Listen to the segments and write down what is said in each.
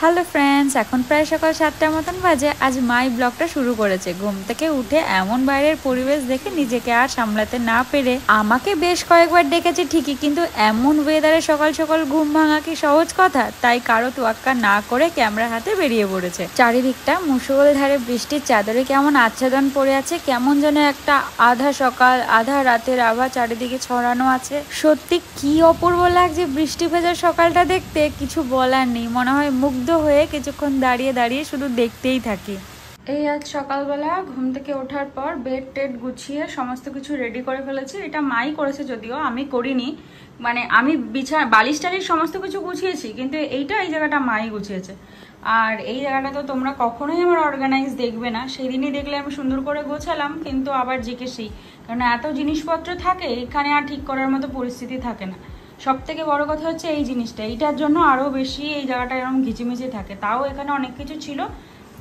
Hello friends, এখন প্রায় সকাল 7টার মতন বাজে। আজ মাই ব্লগটা শুরু করেছে। ঘুম থেকে উঠে এমন বাইরের পরিবেশ দেখে নিজেকে আর সামলাতে না পেরে আমাকে বেশ কয়েকবার ডেকেছে ঠিকই, কিন্তু এমন ওয়েদারে সকাল সকাল ঘুম ভাঙা কি সহজ কথা? তাই কারো তোয়াক্কা না করে ক্যামেরা হাতে বেরিয়ে পড়েছে। চারিদিকটা মুষলধারে বৃষ্টির চাদরে কেমন আচ্ছাদন পড়ে আছে, কেমন যেন একটা আধা সকাল আধা রাতের আভা চারিদিকে ছড়ানো আছে। সত্যি কি অপূর্ব লাগছে বৃষ্টি ভেজা সকালটা দেখতে, কিছু বলার নেই। মনে হয় মুগ্ধ হয়ে কিছুক্ষণ দাঁড়িয়ে দাঁড়িয়ে শুধু দেখতেই থাকি। এই আজ সকালবেলা ঘুম থেকে ওঠার পর বেড টেড গুছিয়ে সমস্ত কিছু রেডি করে ফেলেছি। এটা মাই করেছে, যদিও আমি করিনি। মানে আমি বালিশ টালিশ সমস্ত কিছু গুছিয়েছি, কিন্তু এই জায়গাটা মাই গুছিয়েছে। আর এই জায়গাটা তো তোমরা কখনোই আমার অর্গানাইজ দেখবে না, সেদিনই দেখলে আমি সুন্দর করে গোছালাম, কিন্তু আবার জিজ্ঞেসই, কারণ এত জিনিসপত্র থাকে এখানে আর ঠিক করার মতো পরিস্থিতি থাকে না। সব থেকে বড় কথা হচ্ছে এই জিনিসটা, এইটার জন্য আরও বেশি এই জায়গাটা এরকম ঘিচিমিচি থাকে। তাও এখানে অনেক কিছু ছিল,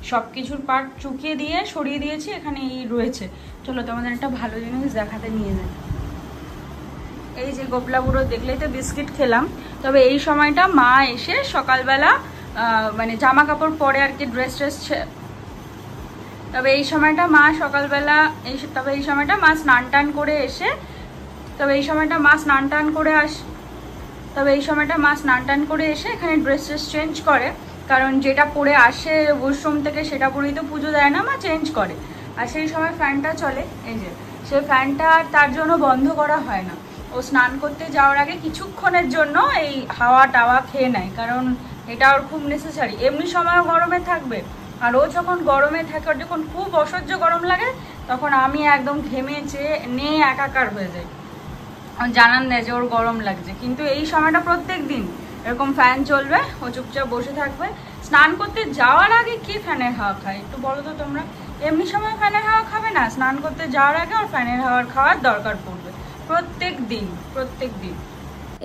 সব কিছুর পার্ট চুকিয়ে দিয়ে সরিয়ে দিয়েছি, এখানে এই রয়েছে। চলো তোমাদের একটা ভালো জিনিস দেখাতে নিয়ে যাই। এই যে গোপলা বুড়ো দেখলেই তো বিস্কিট খেলাম। তবে এই সময়টা মা এসে সকালবেলা মানে জামা কাপড় পরে আর কি, ড্রেস তবে এই সময়টা মা সকালবেলা এই সময়টা মা স্নান টান করে এসে এখানে ড্রেস চেঞ্জ করে। কারণ যেটা পরে আসে ওয়াশরুম থেকে সেটা পরেই তো পুজো দেয় না, মা চেঞ্জ করে। আর সেই সময় ফ্যানটা চলে, এই যে সেই ফ্যানটা তার জন্য বন্ধ করা হয় না। ও স্নান করতে যাওয়ার আগে কিছুক্ষণের জন্য এই হাওয়া টাওয়া খেয়ে নেয়, কারণ এটা ওর খুব নেসেসারি। এমনি সময়ও গরমে থাকবে, আর ও যখন গরমে থাকে, ওর যখন খুব অসহ্য গরম লাগে, তখন আমি একদম ঘেমে নিয়ে একাকার হয়ে যাই, জানান দেয় যে ওর গরম লাগছে। কিন্তু এই সময়টা প্রত্যেক দিন এরকম ফ্যান চলবে, ও চুপচাপ বসে থাকবে। স্নান করতে যাওয়ার আগে কে ফ্যানের হাওয়া খায় একটু বলো তো তোমরা? এমনি সময় ফ্যানের হাওয়া খাবে না, স্নান করতে যাওয়ার আগে ওর ফ্যানের হাওয়ার খাওয়ার দরকার পড়বে প্রত্যেক দিন।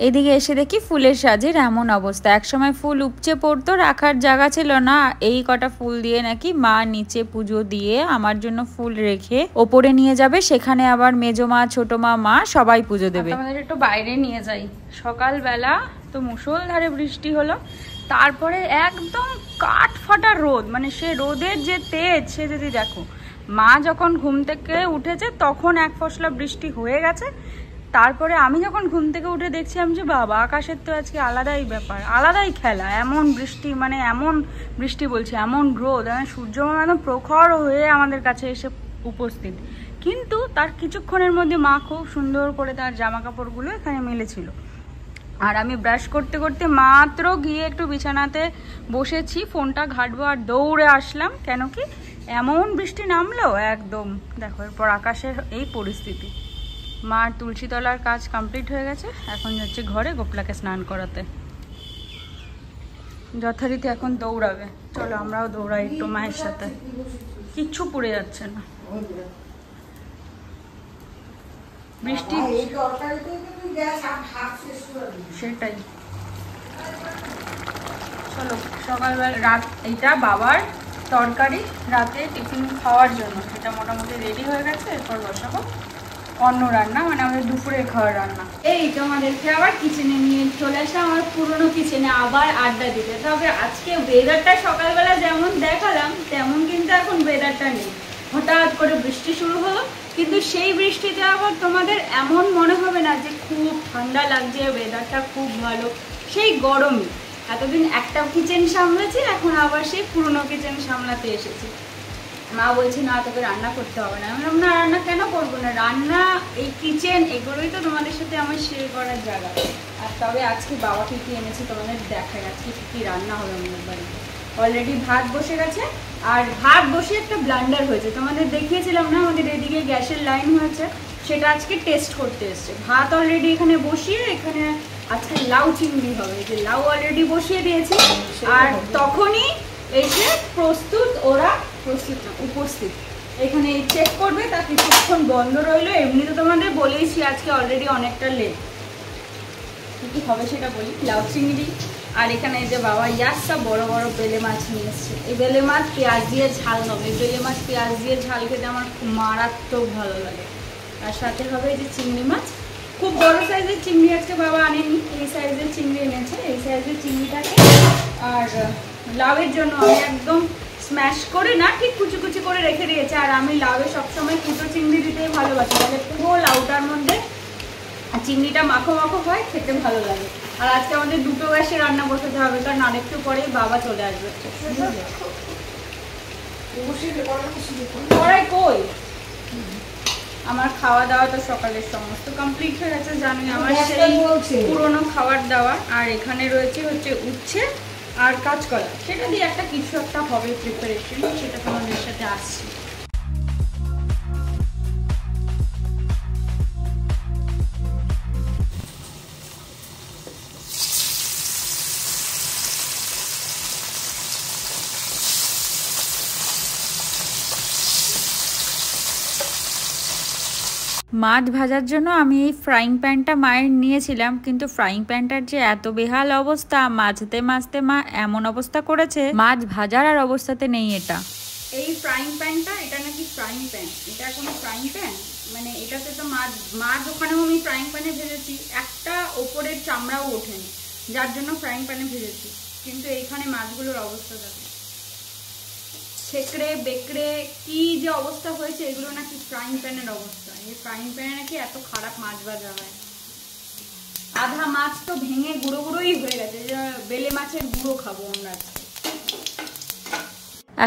এদিকে এসে দেখি ফুলের সাজের এমন অবস্থা। একসময় ফুল উপচে পড়তো, রাখার জায়গা ছিল না। এই কটা ফুল দিয়ে নাকি মা নিচে পুজো দিয়ে আমার জন্য ফুল রেখে ওপরে নিয়ে যাবে, সেখানে আবার মেজো মা ছোট মা সবাই পুজো দেবে। আমাদের একটু বাইরে নিয়ে যাই। সকালবেলা তো মুষলধারে বৃষ্টি হলো, তারপরে একদম কাঠ ফাটা রোদ। মানে সে রোদের যে তেজ, সে যদি দেখো, মা যখন ঘুম থেকে উঠেছে তখন এক ফসলা বৃষ্টি হয়ে গেছে। তারপরে আমি যখন ঘুম থেকে উঠে দেখছিলাম যে বাবা, আকাশের তো আজকে আলাদাই ব্যাপার, আলাদাই খেলা। এমন বৃষ্টি, মানে এমন বৃষ্টি বলছি, এমন রোদ, সূর্যমামা একদম প্রখর হয়ে আমাদের কাছে এসে উপস্থিত। কিন্তু তার কিছুক্ষণের মধ্যে মা খুব সুন্দর করে তার জামা কাপড়গুলো এখানে মেলেছিল। আর আমি ব্রাশ করতে করতে মাত্র গিয়ে একটু বিছানাতে বসেছি, ফোনটা ঘাটবো, আর দৌড়ে আসলাম। কেন কি এমন বৃষ্টি নামলো একদম, দেখো এরপর আকাশের এই পরিস্থিতি। মার তুলসী তলার কাজ কমপ্লিট হয়ে গেছে, এখন যাচ্ছে ঘরে গোপলাকে স্নান করাতে। যথারীতি এখন দৌড়াবে, চলো আমরাও দৌড়াই একটু মায়ের সাথে। কিচ্ছু পুড়ে যাচ্ছে না বৃষ্টি, সেটাই। চলো সকালবেলা এইটা বাবার তরকারি রাতে টিফিন খাওয়ার জন্য, সেটা মোটামুটি রেডি হয়ে গেছে। এরপর বসাবো অন্য রান্না, মানে আমাদের দুপুরে খাওয়ার রান্না। এই তোমাদেরকে আবার কিচেনে নিয়ে চলে আসলাম, আমার পুরোনো কিচেনে আবার আড্ডা দিতে। তবে আজকে ওয়েদারটা সকালবেলা যেমন দেখালাম তেমন কিন্তু এখন ওয়েদারটা নেই। হঠাৎ করে বৃষ্টি শুরু হলো, কিন্তু সেই বৃষ্টিতে আবার তোমাদের এমন মনে হবে না যে খুব ঠান্ডা লাগছে, ওয়েদারটা খুব ভালো। সেই গরমই, এতদিন একটা কিচেন সামলেছি, এখন আবার সেই পুরোনো কিচেন সামলাতে এসেছি। মা বলছে না তোকে রান্না করতে হবে না। আমি বললাম না, রান্না কেন করবো না, রান্না এই কিচেন এগুলোই তো তোমাদের সাথে আমার শেয়ার করার জায়গা। আর তবে আজকে বাবাকে কি এনেছি তোমাদের দেখাই, আজকে কি রান্না হবে আমাদের বাড়িতে। অলরেডি ভাত বসে গেছে, আর ভাত বসে একটা ব্লান্ডার হয়েছে, তোমাদের দেখিয়েছিলাম না আমাদের এদিকে গ্যাসের লাইন হয়েছে, সেটা আজকে টেস্ট করতে এসছে। ভাত অলরেডি এখানে বসিয়ে, এখানে আজকে লাউ চিংড়ি হবে, যে লাউ অলরেডি বসিয়ে দিয়েছি। আর তখনই এসে উপস্থিত এখানে চেক করবে, তা কিছুক্ষণ বন্ধ রইলো। এমনি তো তোমাদের বলেইছি আজকে অলরেডি অনেকটা লেট। কি হবে সেটা বলি, লাউ চিংড়ি। আর এখানে এই যে বাবা ইয়াসা বড় বড় বেলে মাছ নিয়ে এসছে। এই বেলে মাছ পেঁয়াজ দিয়ে ঝাল হবে। বেলে মাছ পেঁয়াজ দিয়ে ঝাল খেতে আমার খুব মারাত্মক ভালো লাগে। আর সাথে হবে এই যে চিংড়ি মাছ, খুব বড় সাইজের চিংড়ি আজকে বাবা আনেনি, এই সাইজের চিংড়ি এনেছে। এই সাইজের চিংড়িটাকে আর লাউয়ের জন্য আমি একদম স্ম্যাশ করে না, ঠিক কুচি কুচি করে রেখে দিয়েছি। আর আমি লাউয়ে সবসময় কুটো চিংড়ি দিতেই ভালোবাসি, তাহলে পুরো লাউটার মধ্যে চিংড়িটা মাখো মাখো হয়, খেতে ভালো লাগে। আর আজকে আমাদের দুটো গ্যাসে রান্না বসাতে হবে, কারণ আরেকটু পরেই বাবা চলে আসবে। কই আমার খাওয়া দাওয়া তো সকালের সমস্ত কমপ্লিট হয়ে গেছে, জানি আমার সেই পুরোনো খাবার দাওয়া। আর এখানে রয়েছে হচ্ছে উচ্ছে আর কাঁচকলা, সেটা দিয়ে একটা কিছু একটা হবে প্রিপারেশন, সেটা তোমাদের সাথে আসছে। মাছ ভাজার জন্য আমি এই ফ্রাইং প্যানটা মায়ের নিয়েছিলাম, কিন্তু ফ্রাইং প্যানটার যে এত বেহাল অবস্থা, মাছতে মাছতে মা এমন অবস্থা করেছে, মাছ ভাজার আর অবস্থাতে নেই এটা। এই ফ্রাইং প্যানটা, এটা নাকি ফ্রাইং প্যান, এটা কোনো ফ্রাইং প্যান মানে এটাতে তো মাছ ওখানেও আমি ফ্রাইং প্যানে ভেজেছি, একটা ওপরের চামড়াও ওঠেনি, যার জন্য ফ্রাইং প্যানে ভেজেছি। কিন্তু এইখানে মাছগুলোর অবস্থা দেখো, ছেকড়ে বেকড়ে কি যে অবস্থা হয়েছে, এগুলো নাকি ফ্রাইং প্যানের অবস্থা। এই ফ্রাইং প্যানে নাকি এত খারাপ মাছ ভাজা হয়। আধা মাছ তো ভেঙে গুঁড়ো গুঁড়োই হয়ে গেছে, যে বেলে মাছের গুঁড়ো খাবো আমরা।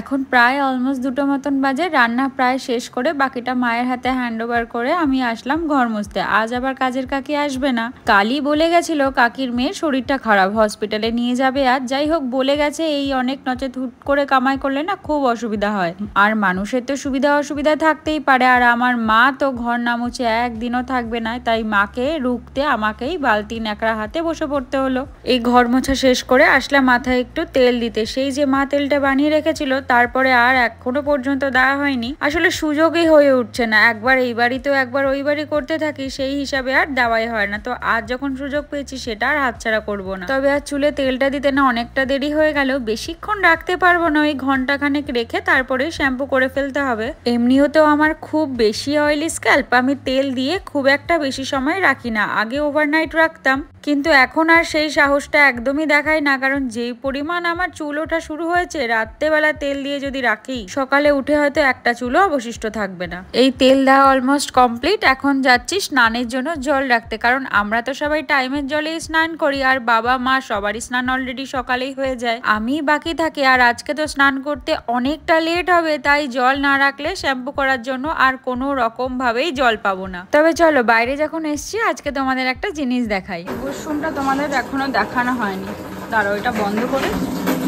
এখন প্রায় অলমোস্ট 2টো মতন বাজে, রান্না প্রায় শেষ করে বাকিটা মায়ের হাতে হ্যান্ড ওভার করে আমি আসলাম ঘর মুছতে। আজ আবার কাজের কাকি আসবে না, কালই বলে গেছিল কাকির মেয়ের শরীরটা খারাপ, হসপিটালে নিয়ে যাবে। আর যাই হোক বলে গেছে, এই অনেক নচেত হুট করে কামাই করলে না খুব অসুবিধা হয়, আর মানুষের তো সুবিধা অসুবিধা থাকতেই পারে। আর আমার মা তো ঘর না মুছে একদিনও থাকবে না, তাই মাকে রুখতে আমাকেই বালতি ন্যাকড়া হাতে বসে পড়তে হলো। এই ঘর মোছা শেষ করে আসলাম মাথায় একটু তেল দিতে। সেই যে মা তেলটা বানিয়ে রেখেছিল, তারপরে আর এখনো পর্যন্ত দেওয়া হয়নি, আসলে সুযোগই হয়ে উঠছে না। একবার এই বাড়ি তো একবার ওই বাড়ি করতে থাকি, সেই হিসাবে আর দেওয়াই হয় না। তো আজ যখন সুযোগ পেয়েছি সেটা আর হাতছাড়া করবো না। তবে আর চুলে তেলটা দিতে না অনেকটা দেরি হয়ে গেল, বেশিক্ষণ রাখতে পারবো না, ওই ঘন্টাখানেক রেখে তারপরে শ্যাম্পু করে ফেলতে হবে। এমনিও তো আমার খুব বেশি অয়েলি স্ক্যাল্প, আমি তেল দিয়ে খুব একটা বেশি সময় রাখি না। আগে ওভারনাইট রাখতাম, কিন্তু এখন আর সেই সাহসটা একদমই দেখাই না, কারণ যেই পরিমাণ আমার চুল ওঠা শুরু হয়েছে, রাত্রেবেলা তেল দিয়ে যদি রাখি, সকালে উঠে হয়তো একটা চুলও অবশিষ্ট থাকবে না। এই তেল দেওয়া অলমোস্ট কমপ্লিট, এখন যাচ্ছি স্নানের জন্য জল রাখতে, কারণ আমরা তো সবাই টাইমের জলেই স্নান করি, আর বাবা মা সবারই স্নান অলরেডি সকালেই হয়ে যায়, আমি বাকি থাকি। আর আজকে তো স্নান করতে অনেকটা লেট হবে, তাই জল না রাখলে শ্যাম্পু করার জন্য আর কোনো রকম ভাবেই জল পাবো না। তবে চলো, বাইরে যখন এসছি আজকে তোমাদের একটা জিনিস দেখাই। ওয়াশরুমটা তোমাদের এখনো দেখানো হয়নি, দাঁড়াও এটা বন্ধ করে,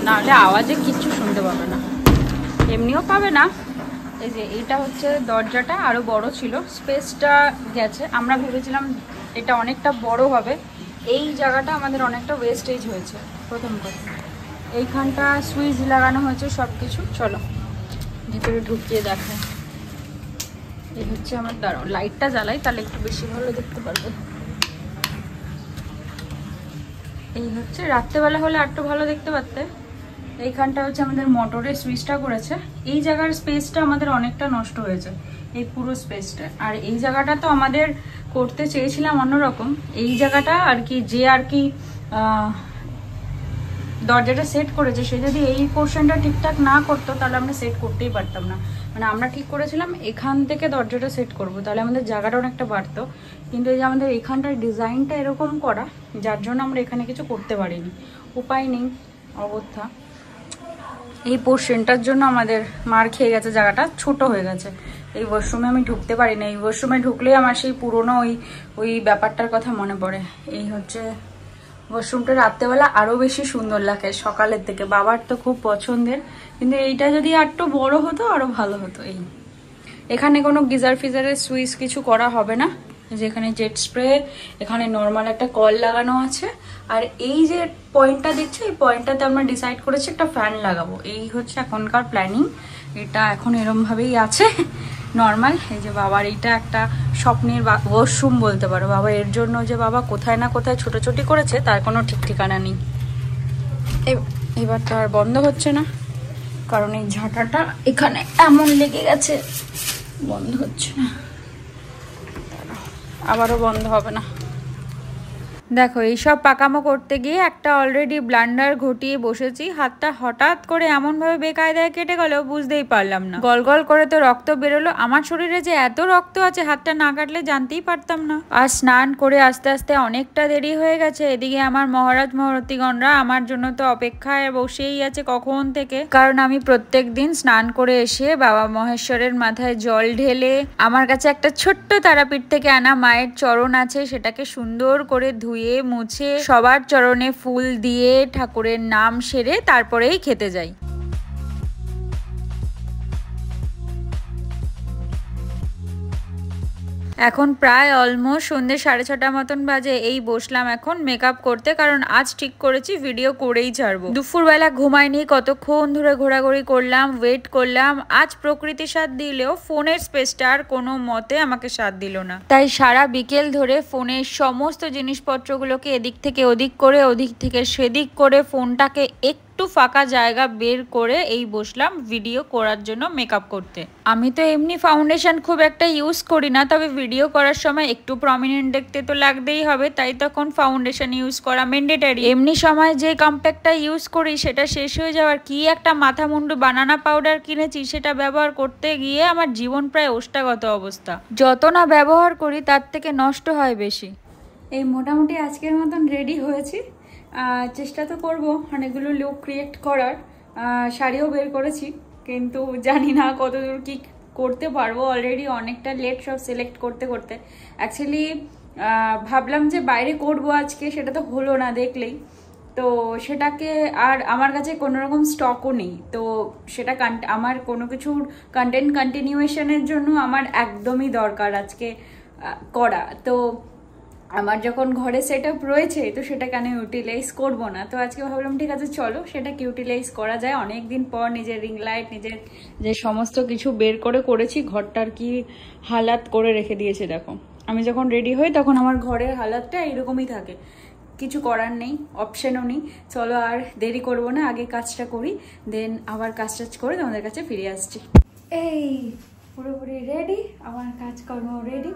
নাহলে আওয়াজে কিচ্ছু শুনতে পাবে না, এমনিও পাবে না। এই যে এটা হচ্ছে দরজাটা, আরো বড় ছিল, স্পেসটা গেছে। আমরা ভেবেছিলাম এটা অনেকটা বড় হবে, এই জায়গাটা আমাদের অনেকটা ওয়েস্টেজ হয়েছে। প্রথম কথা এইখানটা সুইচ লাগানো হয়েছে সব কিছু। চলো ভিতরে ঢুকিয়ে দেখায়। এই হচ্ছে আমার, দাঁড়াও লাইটটা জ্বালাই তাহলে একটু বেশি ভালো দেখতে পারবে। এই হচ্ছে, রাত্রেবেলা হলে একটু ভালো দেখতে পারতে। এইখানটা হচ্ছে আমাদের মোটরের সুইচটা করেছে। এই জায়গার স্পেসটা আমাদের অনেকটা নষ্ট হয়েছে, এই পুরো স্পেসটা। আর এই জায়গাটা তো আমাদের করতে চেয়েছিলাম অন্যরকম। এই জায়গাটা আর কি, যে আর কি দরজাটা সেট করেছে, সে যদি এই পোর্শনটা ঠিকঠাক না করতো তাহলে আমরা সেট করতেই পারতাম না। মানে আমরা ঠিক করেছিলাম এখান থেকে দরজাটা সেট করব, তাহলে আমাদের জায়গাটা অনেকটা বাড়তো। কিন্তু এই যে আমাদের এখানটার ডিজাইনটা এরকম করা, যার জন্য আমরা এখানে কিছু করতে পারিনি, উপায় নেই অবস্থা। এই পোর্শনটার জন্য আমাদের মার খেয়ে গেছে, জায়গাটা ছোট হয়ে গেছে। এই ওয়াশরুমে আমি ঢুকতে পারি না, এই ওয়াশরুমে ঢুকলেই আমার সেই পুরোনো ওই ব্যাপারটার কথা মনে পড়ে। এই হচ্ছে ওয়াশরুমটা, রাত্রেবেলা আরো বেশি সুন্দর লাগে সকালের থেকে, বাবার তো খুব পছন্দের। কিন্তু এইটা যদি একটু বড় হতো আরো ভালো হতো। এখানে কোনো গিজার ফিজারের সুইচ কিছু করা হবে না, যেখানে জেট স্প্রে, এখানে নর্মাল একটা কল লাগানো আছে। আর এই যে পয়েন্টটা দেখছো, এই পয়েন্টটাতে আমরা ডিসাইড করেছি একটা ফ্যান লাগাবো। এই হচ্ছে এখনকার প্ল্যানিং, এটা এখন এরম ভাবেই আছে নর্মাল। এই যে বাবার এইটা একটা স্বপ্নের ওয়াশরুম বলতে পারো। বাবা এর জন্য যে বাবা কোথায় না কোথায় ছোটাছুটি করেছে তার কোনো ঠিক ঠিকানা নেই। এবার তো আর বন্ধ হচ্ছে না, কারণ এই ঝাঁটাটা এখানে এমন লেগে গেছে, বন্ধ হচ্ছে না, আবারও বন্ধ হবে না। দেখো এইসব পাকামো করতে গিয়ে একটা অলরেডি ব্লান্ডার ঘটিয়ে বসেছি, হাতটা হঠাৎ করে এমনভাবে বেকায়দায় কেটে গেল বুঝতেই পারলাম না। গল গল করে তো রক্ত বেরোলো, আমার শরীরে যে এত রক্ত আছে হাতটা না কাটলে জানতেই পারতাম না। আর স্নান করে আস্তে আস্তে অনেকটা দেরি হয়ে গেছে। এদিকে আমার মহারাজ মহারথীগণরা আমার জন্য তো অপেক্ষায় বসেই আছে কখন থেকে, কারণ আমি প্রত্যেক দিন স্নান করে এসে বাবা মহেশ্বরের মাথায় জল ঢেলে আমার কাছে একটা ছোট্ট তারাপীঠ থেকে আনা মায়ের চরণ আছে, সেটাকে সুন্দর করে ধুয়ে মুছে সবার চরণে ফুল দিয়ে ঠাকুরের নাম সেরে তারপরেই খেতে যাই। এখন প্রায় অলমোস্ট সন্ধ্যে 6:30 মতন বাজে। এই বসলাম এখন মেকআপ করতে, কারণ আজ ঠিক করেছি ভিডিও করেই ছাড়বো। দুপুরবেলা ঘুমাইনি, কতক্ষণ ধরে ঘোরাঘুরি করলাম, ওয়েট করলাম। আজ প্রকৃতি সাথ দিলেও ফোনের স্পেসটা আর কোনো মতে আমাকে সাথ দিল না, তাই সারা বিকেল ধরে ফোনের সমস্ত জিনিসপত্রগুলোকে এদিক থেকে ওদিক করে ওদিক থেকে সেদিক করে ফোনটাকে একটু ফাঁকা জায়গা বের করে এই বসলাম ভিডিও করার জন্য মেকআপ করতে। আমি তো এমনি ফাউন্ডেশন খুব একটা ইউজ করি না, তবে ভিডিও করার সময় একটু প্রমিনেন্ট দেখতে তো লাগতেই হবে, তাই তখন ফাউন্ডেশন ইউজ করা ম্যান্ডেটারি। এমনি সময় যে কম্প্যাক্টটা ইউজ করি সেটা শেষ হয়ে যাওয়ার কি একটা মাথা মুন্ডু বানানা পাউডার কিনেছি, সেটা ব্যবহার করতে গিয়ে আমার জীবন প্রায় ওষ্ঠাগত অবস্থা। যত না ব্যবহার করি তার থেকে নষ্ট হয় বেশি। এই মোটামুটি আজকের মতন রেডি হয়েছি। চেষ্টা তো করবো অনেকগুলো লুক ক্রিয়েট করার, শাড়িও বের করেছি, কিন্তু জানি না কতদূর কি করতে পারবো। অলরেডি অনেকটা লেট সব সিলেক্ট করতে করতে। অ্যাকচুয়ালি ভাবলাম যে বাইরে করবো আজকে, সেটা তো হলো না দেখলেই। তো সেটাকে আর আমার কাছে কোনো রকম স্টকও নেই, তো সেটা আমার কোনো কিছুর কন্টেন্ট কন্টিনিউয়েশনের জন্য আমার একদমই দরকার আজকে করা। তো আমার যখন ঘরে সেট আপ রয়েছে তো সেটাকে আমি ইউটিলাইজ করবো না, তো আজকে ভাবলাম ঠিক আছে চলো সেটাকে ইউটিলাইজ করা যায়। অনেকদিন পর নিজের রিং লাইট, নিজের যে সমস্ত কিছু বের করে করেছি, ঘরটার কি হালাত করে রেখে দিয়েছে দেখো। আমি যখন রেডি হই তখন আমার ঘরের হালাতটা এরকমই থাকে, কিছু করার নেই, অপশনও নেই। চলো আর দেরি করবো না, আগে কাজটা করি, দেন আবার কাজ টাজ করে তোমাদের কাছে ফিরে আসছি। এই পুরোপুরি রেডি, আমার কাজকর্ম রেডি।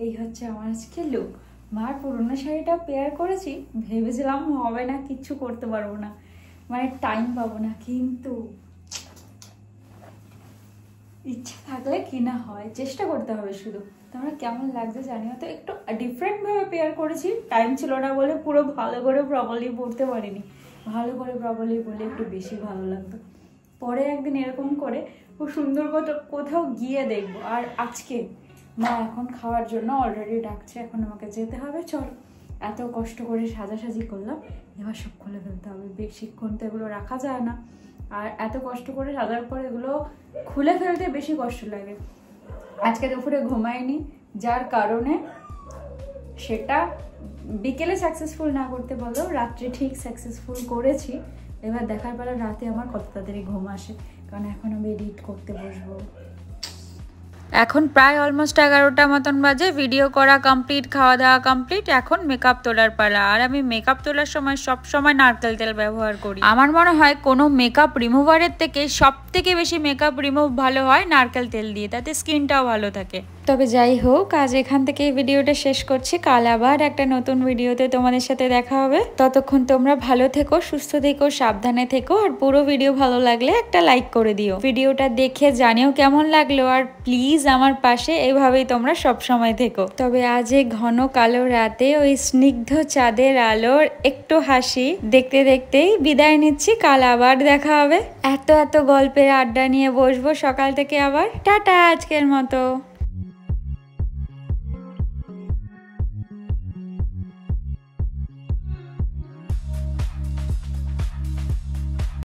এই হচ্ছে আমার আজকে লুক। মার পুরোনো শাড়িটা পেয়ার করেছি, ভেবেছিলাম হবে না, কিচ্ছু করতে পারবো না, মানে টাইম পাবো না, কিন্তু ইচ্ছা থাকলে কি না হয়, চেষ্টা করতে হবে শুধু। তোমরা কেমন লাগছে জানিও তো। একটু ডিফারেন্টভাবে পেয়ার করেছি, টাইম ছিল না বলে পুরো ভালো করে প্রপারলি পড়তে পারিনি। ভালো করে প্রপারলি বলে একটু বেশি ভালো লাগতো। পরে একদিন এরকম করে খুব সুন্দর কোথাও গিয়ে দেখবো। আর আজকে মা এখন খাওয়ার জন্য অলরেডি ডাকছে, এখন আমাকে যেতে হবে। চল, এত কষ্ট করে সাজাসাজি করলাম, এবার সব খুলে ফেলতে হবে। বেশিক্ষণ তো এগুলো রাখা যায় না, আর এত কষ্ট করে সাজার পর এগুলো খুলে ফেলতে বেশি কষ্ট লাগে। আজকে দুপুরে ঘুমাইনি, যার কারণে সেটা বিকেলে সাকসেসফুল না করতে বললেও রাত্রে ঠিক সাকসেসফুল করেছি। এবার দেখার পরে রাতে আমার কত তাড়াতাড়ি ঘুম আসে, কারণ এখন আমি এডিট করতে বসবো। এখন প্রায় অলমোস্ট 11টা মতন বাজে। ভিডিও করা কমপ্লিট, খাওয়া দাওয়া কমপ্লিট, এখন মেকআপ তোলার পালা। আর আমি মেকআপ তোলার সময় সব সময় নারকেল তেল ব্যবহার করি। আমার মনে হয় কোনো মেকআপ রিমুভারের থেকে সব থেকে বেশি মেকআপ রিমুভ ভালো হয় নারকেল তেল দিয়ে, তাতে স্কিনটাও ভালো থাকে। তবে যাই হোক, আজ এখান থেকে ভিডিওটা শেষ করছি। কাল আবার একটা নতুন ভিডিওতে তোমাদের সাথে দেখা হবে। ততক্ষণ তোমরা ভালো থেকো, সুস্থ থেকো, সাবধানে থেকো। আর পুরো ভিডিও ভালো লাগলে একটা লাইক করে দিও। ভিডিওটা দেখে জানিও কেমন লাগলো, আর প্লিজ আমার পাশে এভাবেই তোমরা সব সময় থেকো। তবে আজ এই ঘন কালো রাতে ওই স্নিগ্ধ চাঁদের আলোর একটু হাসি দেখতে দেখতেই বিদায় নিচ্ছি। কাল আবার দেখা হবে। এত গল্পের আড্ডা নিয়ে বসবো সকাল থেকে আবার। টাটা আজকের মতো।